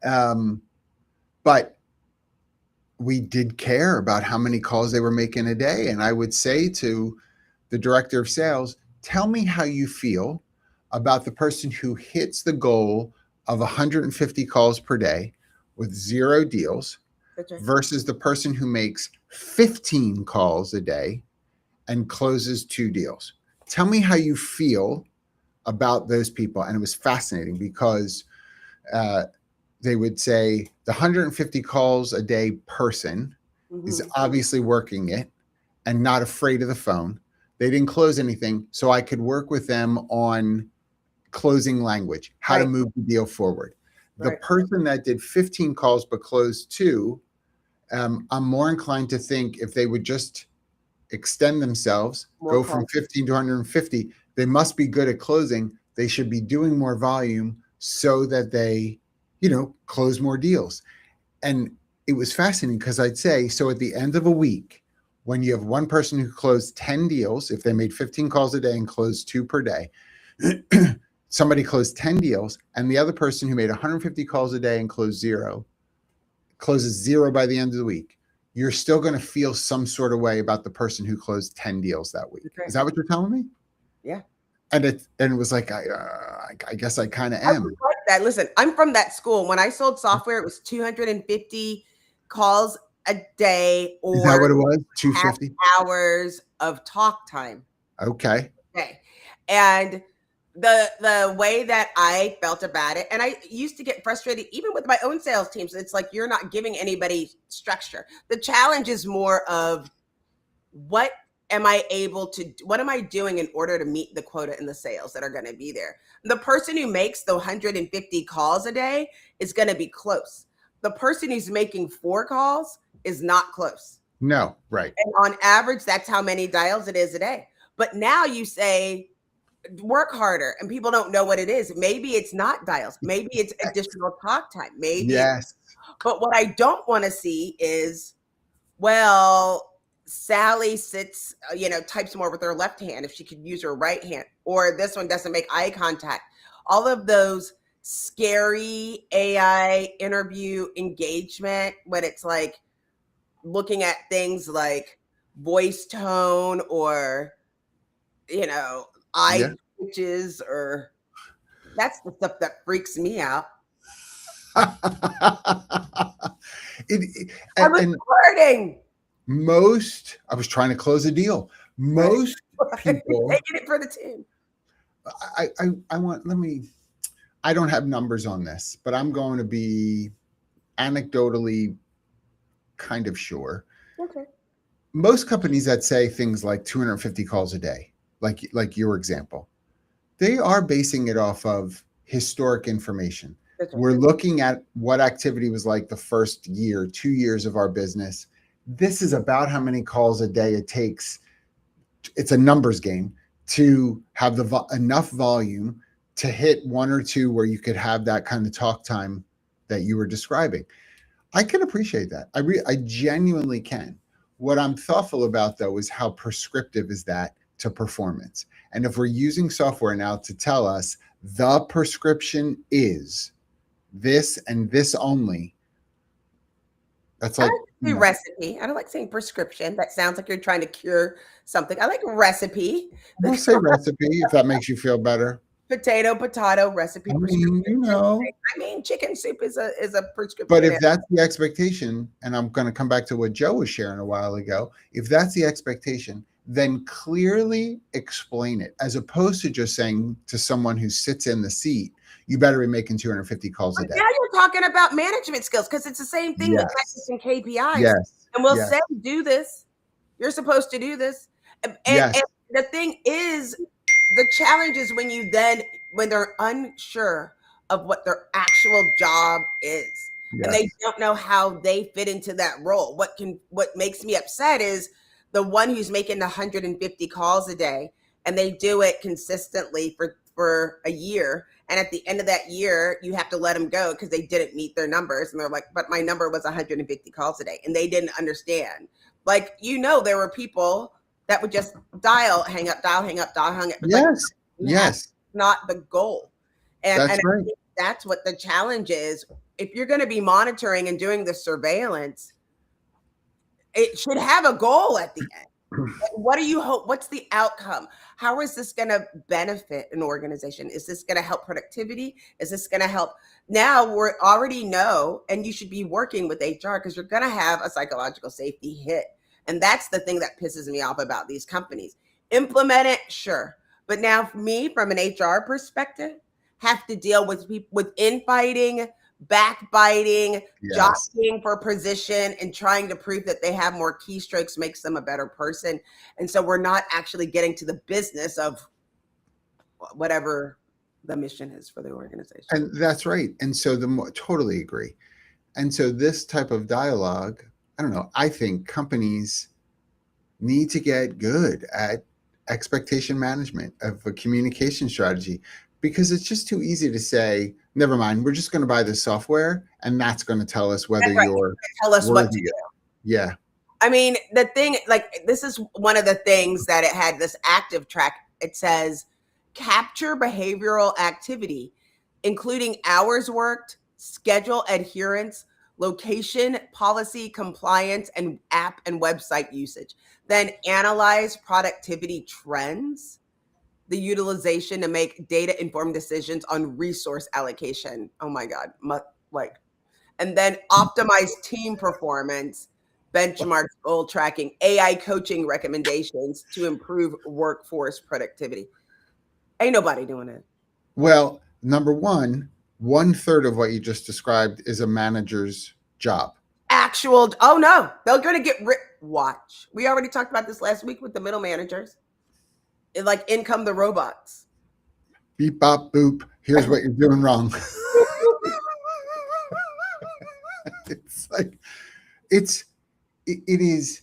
S1: But we did care about how many calls they were making a day. And I would say to the director of sales, tell me how you feel about the person who hits the goal of 150 calls per day with 0 deals versus the person who makes 15 calls a day and closes 2 deals. Tell me how you feel about those people. And it was fascinating because they would say the 150 calls a day person is obviously working it and not afraid of the phone. They didn't close anything, so I could work with them on closing language, how to move the deal forward. The person that did 15 calls but closed 2, I'm more inclined to think if they would just extend themselves, go from 15 to 150, they must be good at closing. They should be doing more volume so that they, close more deals. And it was fascinating because I'd say, so at the end of a week, when you have one person who closed 10 deals, if they made 15 calls a day and closed 2 per day, somebody closed 10 deals, and the other person who made 150 calls a day and closed 0, closes 0 by the end of the week, you're still going to feel some sort of way about the person who closed 10 deals that week. Is that what you're telling me?
S2: Yeah.
S1: And it was like, I guess I kind of am.
S2: I like that. Listen, I'm from that school. When I sold software, it was 250 calls a day, or
S1: is that what it was? 250
S2: hours of talk time.
S1: Okay.
S2: And the way that I felt about it, and I used to get frustrated even with my own sales teams. It's like you're not giving anybody structure. The challenge is more of what what am I doing in order to meet the quota and the sales that are going to be there? The person who makes the 150 calls a day is going to be close. The person who's making 4 calls is not close.
S1: No, right.
S2: And on average, that's how many dials it is a day. But now you say, work harder, and people don't know what it is. Maybe it's not dials. Maybe it's additional talk time. Maybe.
S1: Yes.
S2: But what I don't want to see is, well, Sally sits, types more with her left hand if she could use her right hand, or this one doesn't make eye contact. All of those scary AI interview engagement, when it's like looking at things like voice tone or, eye twitches, or that's the stuff that freaks me out.
S1: I'm
S2: recording.
S1: I was trying to close a deal. Most people
S2: taking it for the team.
S1: I don't have numbers on this, but I'm going to be anecdotally kind of sure.
S2: Okay.
S1: Most companies that say things like 250 calls a day, like your example, they are basing it off of historic information. Right. We're looking at what activity was like the first year, 2 years of our business. This is about how many calls a day it takes. It's a numbers game to have enough volume to hit 1 or 2 where you could have that kind of talk time that you were describing. I can appreciate that. I genuinely can. What I'm thoughtful about, though, is how prescriptive is that to performance. And if we're using software now to tell us the prescription is this and this only, that's like
S2: recipe. I don't like saying prescription. That sounds like you're trying to cure something. I like recipe.
S1: I'll say recipe if that makes you feel better.
S2: Potato recipe.
S1: I
S2: mean, chicken soup is a prescription.
S1: But if that's the expectation, and I'm going to come back to what Joe was sharing a while ago, if that's the expectation, then clearly explain it, as opposed to just saying to someone who sits in the seat, you better be making 250 calls a day.
S2: Now you're talking about management skills, because it's the same thing with practicing KPIs.
S1: Yes.
S2: And we'll say, do this. You're supposed to do this. And the thing is, the challenge is when they're unsure of what their actual job is, and they don't know how they fit into that role. What makes me upset is the one who's making 150 calls a day, and they do it consistently for a year. And at the end of that year, you have to let them go because they didn't meet their numbers. And they're like, but my number was 150 calls a day. And they didn't understand. Like, there were people that would just dial, hang up, dial, hang up, dial, hang up.
S1: Yes.
S2: Not the goal. And
S1: right.
S2: I think that's what the challenge is. If you're going to be monitoring and doing the surveillance, it should have a goal at the end. What do you hope? What's the outcome? How is this going to benefit an organization? Is this going to help productivity? Is this going to help? Now we already know, and you should be working with HR because you're going to have a psychological safety hit. And that's the thing that pisses me off about these companies. Implement it, sure. But now for me, from an HR perspective, have to deal with infighting, backbiting, jockeying for position, and trying to prove that they have more keystrokes makes them a better person. And so we're not actually getting to the business of whatever the mission is for the organization.
S1: And that's right. And so totally agree. And so this type of dialogue, I don't know, I think companies need to get good at expectation management of a communication strategy, because it's just too easy to say, never mind, we're just going to buy this software and that's going to tell us whether you're
S2: tell us what to do.
S1: Yeah.
S2: I mean, the thing, like, this is one of the things that it had, this active track. It says capture behavioral activity, including hours worked, schedule adherence, location, policy, compliance, and app and website usage. Then analyze productivity trends, the utilization to make data-informed decisions on resource allocation. Oh my God. And then optimize team performance, benchmarks, goal tracking, AI coaching recommendations to improve workforce productivity. Ain't nobody doing it.
S1: Well, number one, 1/3 of what you just described is a manager's job.
S2: actual. Oh no, they're gonna get watch. We already talked about this last week with the middle managers. Like in come the robots.
S1: Beep bop boop. Here's what you're doing wrong. It's like it is.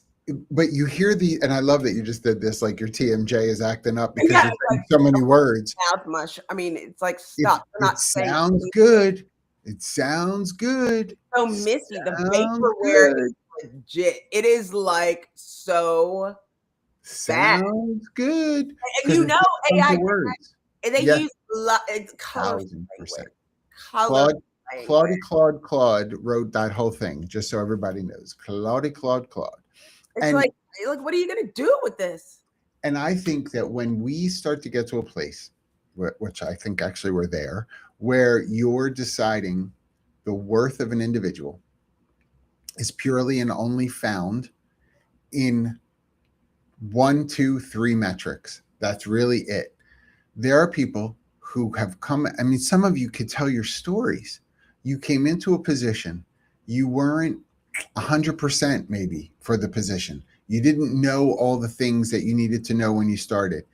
S1: But you hear and I love that you just did this. Like your TMJ is acting up because you're saying
S2: like,
S1: so many words.
S2: Mouth mush. I mean, it's like stop.
S1: It sounds good. It sounds good.
S2: So Missy, the vaporware is legit. It is like so
S1: sounds good.
S2: And you know AI
S1: words.
S2: And they use it's color.
S1: 1,000%. Claude wrote that whole thing, just so everybody knows. Claude.
S2: It's like what are you gonna do with this?
S1: And I think that when we start to get to a place, which I think actually we're there, where you're deciding the worth of an individual is purely and only found in 1, 2, 3 metrics. That's really it. There are people who have come. I mean, some of you could tell your stories. You came into a position, you weren't 100% maybe for the position. You didn't know all the things that you needed to know when you started.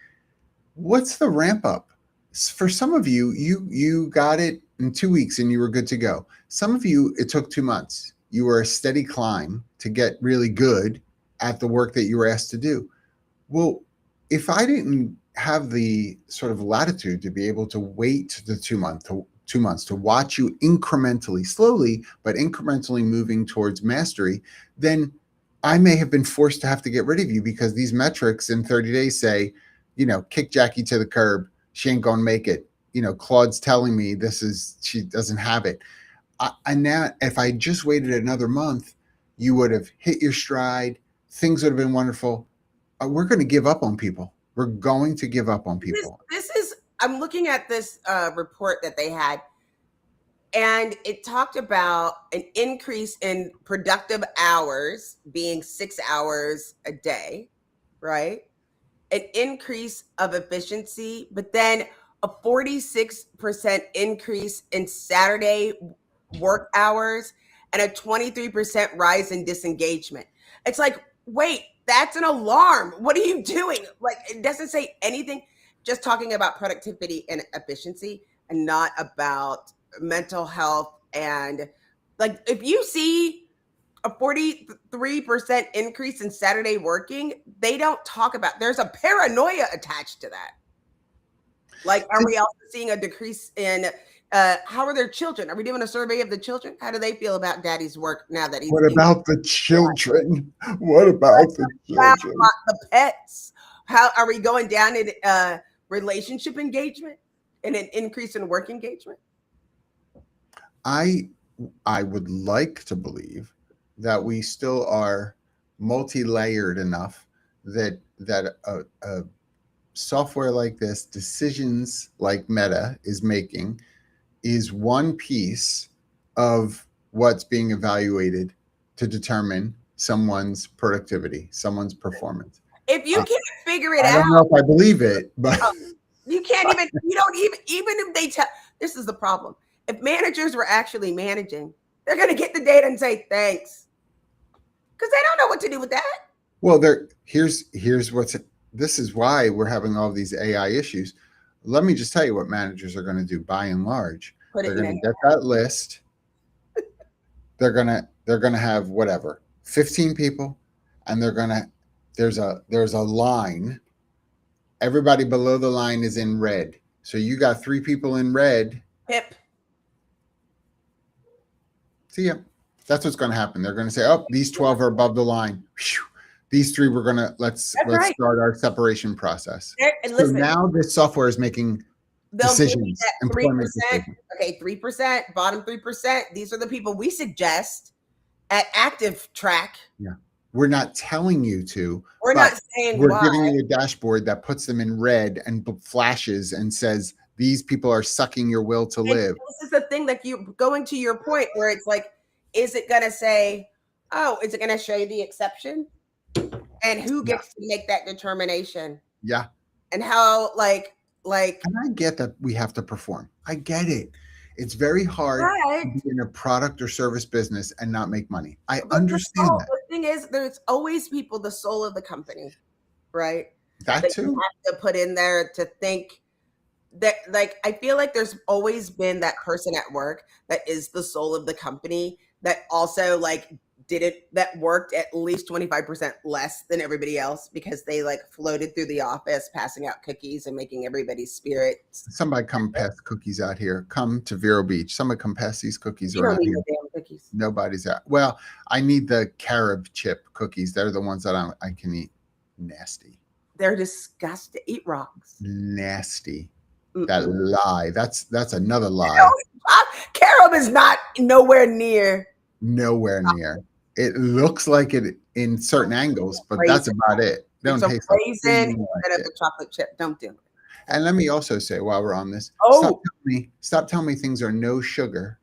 S1: What's the ramp up? For some of you, you got it in 2 weeks and you were good to go. Some of you, it took 2 months. You were a steady climb to get really good at the work that you were asked to do. Well, if I didn't have the sort of latitude to be able to wait the 2 months to watch you incrementally, slowly, but incrementally moving towards mastery, then I may have been forced to have to get rid of you because these metrics in 30 days say, kick Jackie to the curb. She ain't going to make it. Claude's telling me she doesn't have it. And now if I just waited another month, you would have hit your stride. Things would have been wonderful. We're going to give up on people. We're going to give up on people.
S2: I'm looking at this report that they had, and it talked about an increase in productive hours being 6 hours a day, right? An increase of efficiency, but then a 46% increase in Saturday work hours and a 23% rise in disengagement. It's like, wait, that's an alarm. What are you doing? Like, it doesn't say anything, just talking about productivity and efficiency and not about mental health. And like, if you see a 43% increase in Saturday working, they don't talk about, there's a paranoia attached to that. Like, are we also seeing a decrease in how are their children? Are we doing a survey of the children? How do they feel about daddy's work now that he's...
S1: What about the children? What about the children?
S2: The pets? How are we going down in relationship engagement and an increase in work engagement?
S1: I would like to believe that we still are multi-layered enough that a software like this, decisions like Meta is making, is one piece of what's being evaluated to determine someone's productivity, someone's performance.
S2: If you can't figure it out,
S1: I don't know if I believe it, but
S2: you can't even, you don't even if they tell, this is the problem. If managers were actually managing, they're going to get the data and say, thanks. Because they don't know what to do with that.
S1: Well, here's this is why we're having all these AI issues. Let me just tell you what managers are going to do by and large. They're going to get that list. They're going to have whatever, 15 people, and there's a line. Everybody below the line is in red. So you got 3 people in red.
S2: Pip.
S1: See ya. That's what's going to happen. They're going to say, oh, these 12 are above the line. Whew. These 3 we're going to let's start our separation process.
S2: And
S1: so
S2: listen,
S1: now this software is making decisions.
S2: 3%. Okay, 3%, bottom 3%. These are the people we suggest at Active Track.
S1: Yeah. We're not telling you to.
S2: We're not saying
S1: we're giving you a dashboard that puts them in red and flashes and says, these people are sucking your will to live.
S2: This is the thing that you going to your point where it's like, is it going to say, oh, is it going to show you the exception? And who gets to make that determination?
S1: Yeah.
S2: And how, like.
S1: And I get that we have to perform. I get it. It's very hard
S2: But
S1: to be in a product or service business and not make money. I
S2: but
S1: understand that.
S2: the thing is, there's always people, the soul of the company, right?
S1: That
S2: That you
S1: too.
S2: have to put in there to think that, like, I feel like there's always been that person at work that is the soul of the company that also like did it, that worked at least 25% less than everybody else because they like floated through the office passing out cookies and making everybody's spirits.
S1: Somebody come pass cookies out here. Come to Vero Beach. Somebody come pass these cookies
S2: You don't
S1: around
S2: need
S1: here.
S2: no damn cookies.
S1: Nobody's out. Well, I need the carob chip cookies. They're the ones that I can eat. Nasty.
S2: They're disgusting. Eat rocks.
S1: Nasty.
S2: Mm-mm.
S1: That lie. That's another lie.
S2: No, carob is not nowhere near.
S1: Nowhere near. It looks like it in certain angles, but that's about it. They don't
S2: It's a
S1: taste like
S2: raisin
S1: anything
S2: instead
S1: like
S2: of
S1: it.
S2: a chocolate chip. Don't do it.
S1: And let me also say, while we're on this,
S2: Oh,
S1: stop telling me things are no sugar,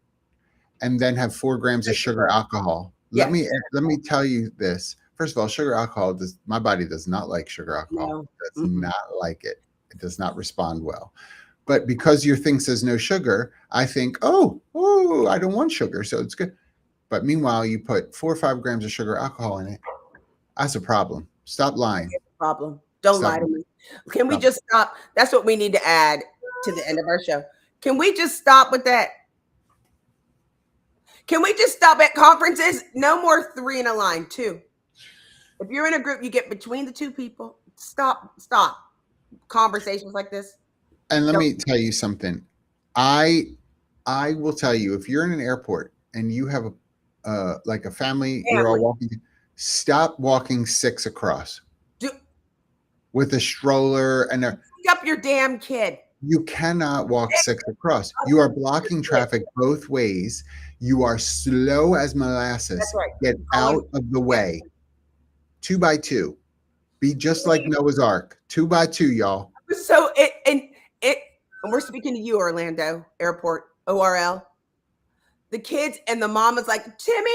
S1: and then have 4 grams of sugar alcohol.
S2: yes.
S1: Let me tell you this. First of all, sugar alcohol does, my body does not like sugar alcohol.
S2: No.
S1: It does not like it. It does not respond well. But because your thing says no sugar, I think, oh, I don't want sugar, so it's good. But meanwhile, you put 4 or 5 grams of sugar alcohol in it. That's a problem. Stop lying.
S2: Problem. Don't lie to me. Can we just stop? That's what we need to add to the end of our show. Can we just stop with that? Can we just stop at conferences? No more 3 in a line, 2. If you're in a group, you get between the 2 people. Stop conversations like this.
S1: And let me tell you something. I will tell you, if you're in an airport and you have like a family, you're all walking, stop walking 6 across with a stroller and
S2: pick up your damn kid.
S1: You cannot walk 6 across. You are blocking traffic both ways. You are slow as molasses.
S2: That's right.
S1: Get out of the way. 2 by 2. Be just like Noah's Ark. 2 by 2, y'all.
S2: So and we're speaking to you, Orlando Airport, ORL. The kids and the mom is like, Timmy,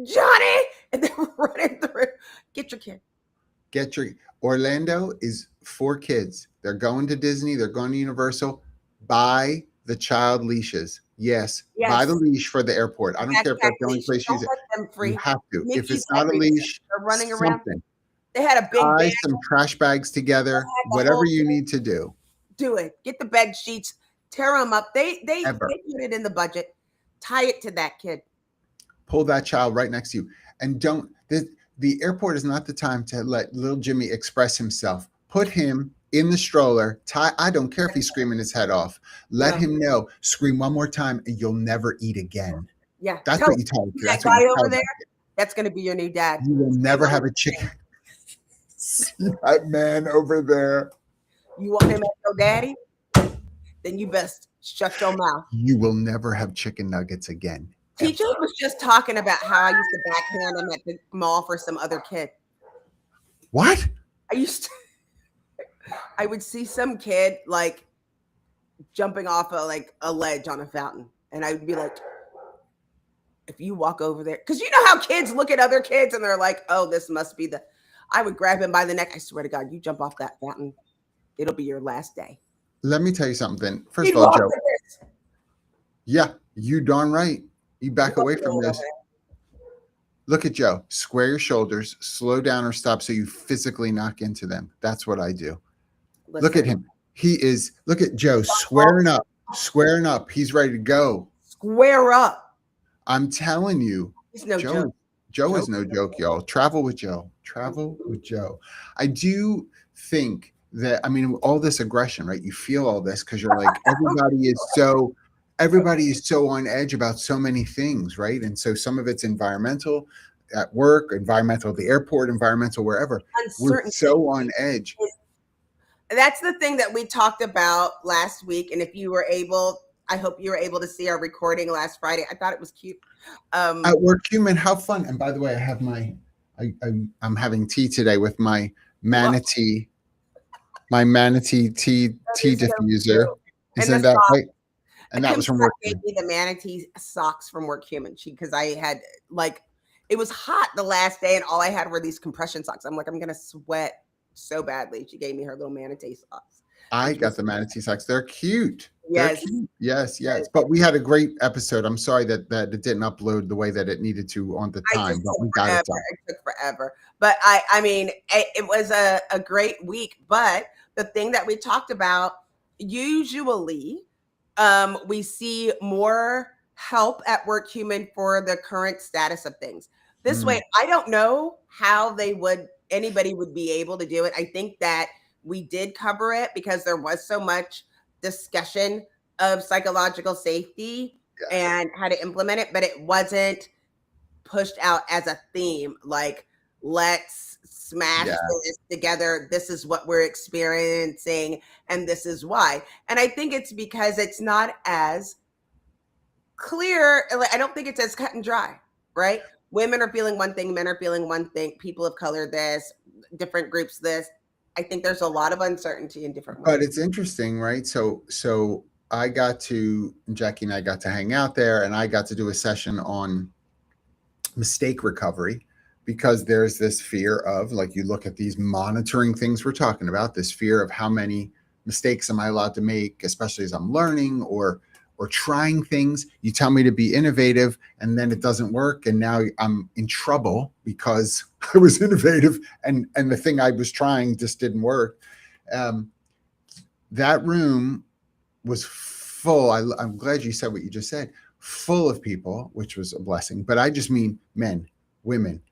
S2: Johnny, and they're running through. Get your kid.
S1: Orlando is 4 kids. They're going to Disney. They're going to Universal. Buy the child leashes. Yes. Buy the leash for the airport. I don't care if that's the only place you use it. You have to. If it's not a leash, they're running around.
S2: They had a big
S1: buy some trash bags together. Whatever you need to do.
S2: Do it. Get the bed sheets. Tear them up. They put it in the budget. Tie it to that kid.
S1: Pull that child right next to you. And don't. The airport is not the time to let little Jimmy express himself. Put him in the stroller. I don't care if he's screaming his head off. Let him know. Scream one more time and you'll never eat again.
S2: Yeah.
S1: That's what you tell him.
S2: That guy over there, that's going to be your new dad.
S1: You will never have a chicken. That man over there.
S2: You want him as your daddy? Then you best shut your mouth.
S1: You will never have chicken nuggets again.
S2: Teacher was just talking about how I used to backhand him at the mall for some other kid.
S1: What?
S2: I would see some kid like jumping off a ledge on a fountain, and I would be like, if you walk over there, because you know how kids look at other kids and they're like, oh, this must be I would grab him by the neck. I swear to God, you jump off that fountain, it'll be your last day.
S1: Let me tell you something. First of all, Joe. Yeah, you darn right. You back away from this. Look at Joe. Square your shoulders, slow down or stop so you physically knock into them. That's what I do. Listen. Look at him. Look at Joe squaring up. He's ready to go.
S2: Square up.
S1: I'm telling you.
S2: He's no joke.
S1: Joe is no joke, y'all. Travel with Joe. I do think that, I mean, all this aggression, right? You feel all this because you're like, everybody is so on edge about so many things, right? And so some of it's environmental at work, environmental at the airport, environmental wherever. We're so on edge.
S2: That's the thing that we talked about last week. And if you were able, I hope you were able to see our recording last Friday. I thought it was cute.
S1: At work, human, how fun. And by the way, I have I'm having tea today with my manatee tea diffuser. Isn't that right? And that was from work.
S2: Gave me the manatee socks from work human. Because I had it was hot the last day and all I had were these compression socks. I'm like, I'm going to sweat so badly. She gave me her little manatee socks.
S1: I got the manatee socks. They're cute. They're
S2: Yes.
S1: cute. Yes, yes. But we had a great episode. I'm sorry that it didn't upload the way that it needed to on the
S2: I
S1: time,
S2: just
S1: but
S2: took
S1: we got
S2: forever.
S1: it done.
S2: It took forever. But I mean, it was a great week. But the thing that we talked about, usually we see more help at Work Human for the current status of things. This way, I don't know how anybody would be able to do it. I think that we did cover it because there was so much discussion of psychological safety and how to implement it, but it wasn't pushed out as a theme. Like, let's smash this together. This is what we're experiencing, and this is why. And I think it's because it's not as clear. I don't think it's as cut and dry, right? Women are feeling one thing, men are feeling one thing, people of color this, different groups this. I think there's a lot of uncertainty in different ways.
S1: But it's interesting, right? So Jackie and I got to hang out there, and I got to do a session on mistake recovery, because there's this fear of, like, you look at these monitoring things we're talking about, this fear of how many mistakes am I allowed to make, especially as I'm learning or trying things. You tell me to be innovative, and then it doesn't work, and now I'm in trouble because I was innovative and the thing I was trying just didn't work. That room was full. I'm glad you said what you just said. Full of people, which was a blessing. But I just mean men, women,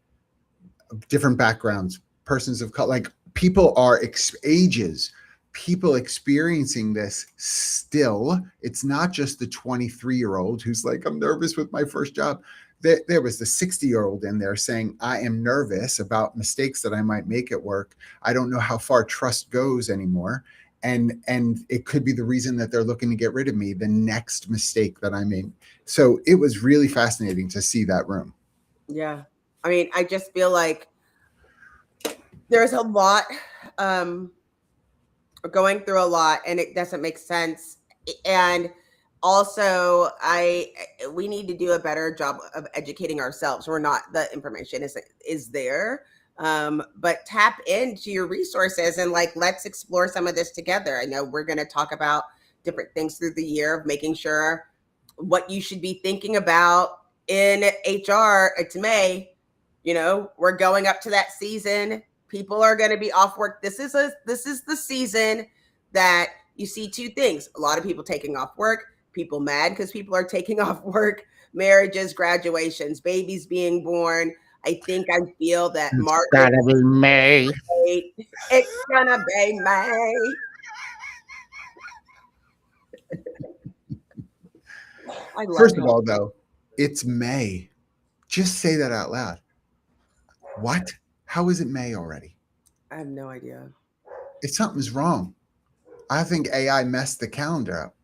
S1: different backgrounds, persons of color, like people are ages, people experiencing this still. It's not just the 23-year-old who's like, I'm nervous with my first job. There was the 60-year-old in there saying, I am nervous about mistakes that I might make at work. I don't know how far trust goes anymore. And it could be the reason that they're looking to get rid of me, the next mistake that I made. So it was really fascinating to see that room.
S2: Yeah. I mean, I just feel like there's a lot, going through a lot, and it doesn't make sense. And also, we need to do a better job of educating ourselves. The information is there. But tap into your resources and, like, let's explore some of this together. I know we're going to talk about different things through the year of making sure what you should be thinking about in HR. It's May, we're going up to that season. People are going to be off work. This is the season that you see two things. A lot of people taking off work, people mad because people are taking off work, marriages, graduations, babies being born. I feel that March.
S1: It's gotta be May.
S2: It's gonna be May.
S1: First of all, though, it's May. Just say that out loud. What? How is it May already?
S2: I have no idea.
S1: Something's wrong. I think AI messed the calendar up.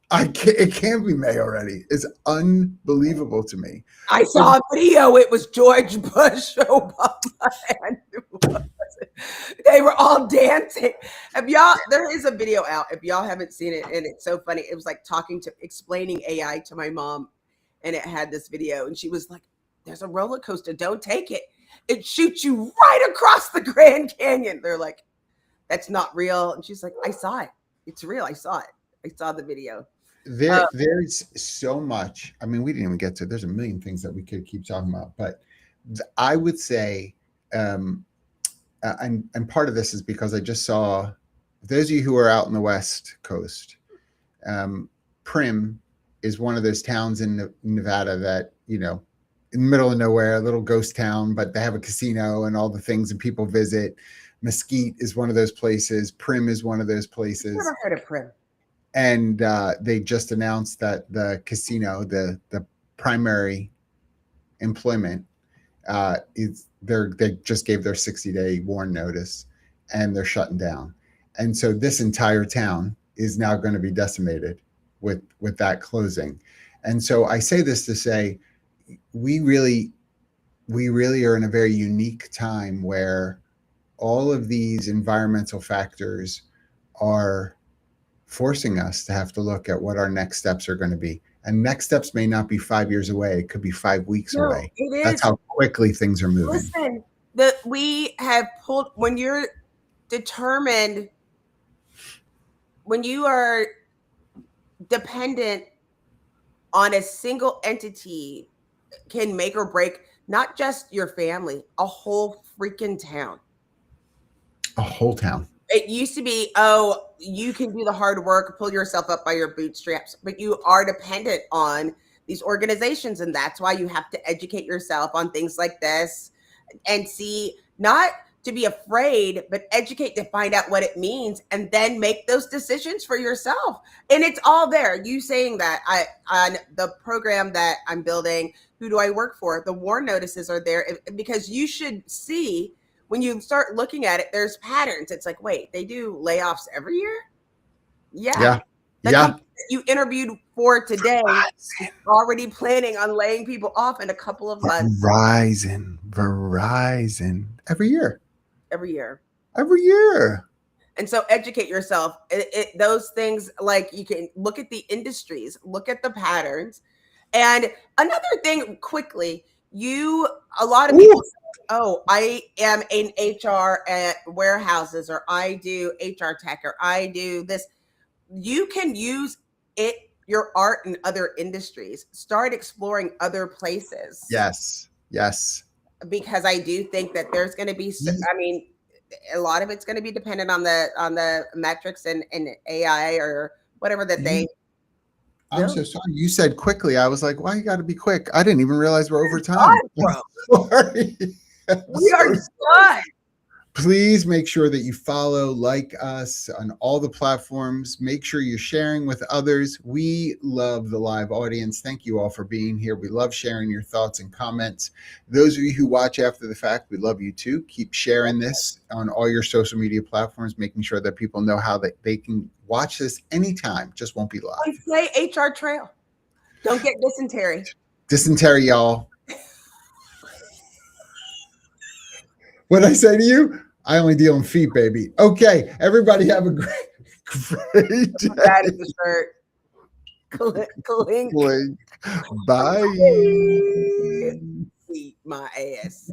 S1: It can't be May already. It's unbelievable to me.
S2: I saw a video. It was George Bush, Obama, and they were all dancing. There is a video out if y'all haven't seen it, and it's so funny. It was like explaining AI to my mom, and it had this video, and she was like, there's a roller coaster, don't take it. It shoots you right across the Grand Canyon. They're like, that's not real. And she's like, I saw it. It's real. I saw it. I saw the video.
S1: There's so much. I mean, we didn't even get to, there's a million things that we could keep talking about, but I would say, and part of this is because I just saw, those of you who are out in the West Coast, Prim is one of those towns in Nevada that, in the middle of nowhere, a little ghost town, but they have a casino and all the things and people visit. Mesquite is one of those places. Prim is one of those places.
S2: I've never heard of Prim.
S1: And they just announced that the casino, the primary employment, they just gave their 60-day warn notice, and they're shutting down. And so this entire town is now going to be decimated with that closing. And so I say this to say, we really are in a very unique time where all of these environmental factors are forcing us to have to look at what our next steps are going to be. And next steps may not be 5 years away. It could be 5 weeks away.
S2: It is.
S1: That's how quickly things are moving.
S2: Listen, we have pulled, when you're determined, when you are dependent on a single entity, can make or break not just your family, a whole freaking town.
S1: A whole town.
S2: It used to be, oh, you can do the hard work, pull yourself up by your bootstraps, but you are dependent on these organizations. And that's why you have to educate yourself on things like this and see, not to be afraid, but educate to find out what it means and then make those decisions for yourself. And it's all there. You saying that on the program that I'm building, who do I work for? The WARN notices are there because you should see, when you start looking at it, there's patterns. It's like, wait, they do layoffs every year? Yeah. The company that you interviewed for today is already planning on laying people off in a couple of months.
S1: Verizon. Every year.
S2: Every year. And so educate yourself. Those things, like, you can look at the industries, look at the patterns. And another thing quickly, a lot of people say, oh, I am in HR at warehouses, or I do HR tech, or I do this. You can use your art in other industries. Start exploring other places.
S1: Yes.
S2: Because I do think that there's going to be, I mean, a lot of it's going to be dependent on the metrics and AI or whatever that they.
S1: I'm so sorry. You said quickly. I was like, why you got to be quick? I didn't even realize we're over time. Sorry.
S2: We are done.
S1: Please make sure that you follow, like us on all the platforms. Make sure you're sharing with others. We love the live audience. Thank you all for being here. We love sharing your thoughts and comments. Those of you who watch after the fact, we love you too. Keep sharing this on all your social media platforms, making sure that people know how they can watch this anytime. Just won't be live.
S2: And say HR Trail. Don't get dysentery.
S1: Dysentery, y'all. What'd I say to you? I only deal in feet, baby. Okay, everybody have a great day.
S2: That is the shirt. Clink.
S1: Bye.
S2: Eat my ass.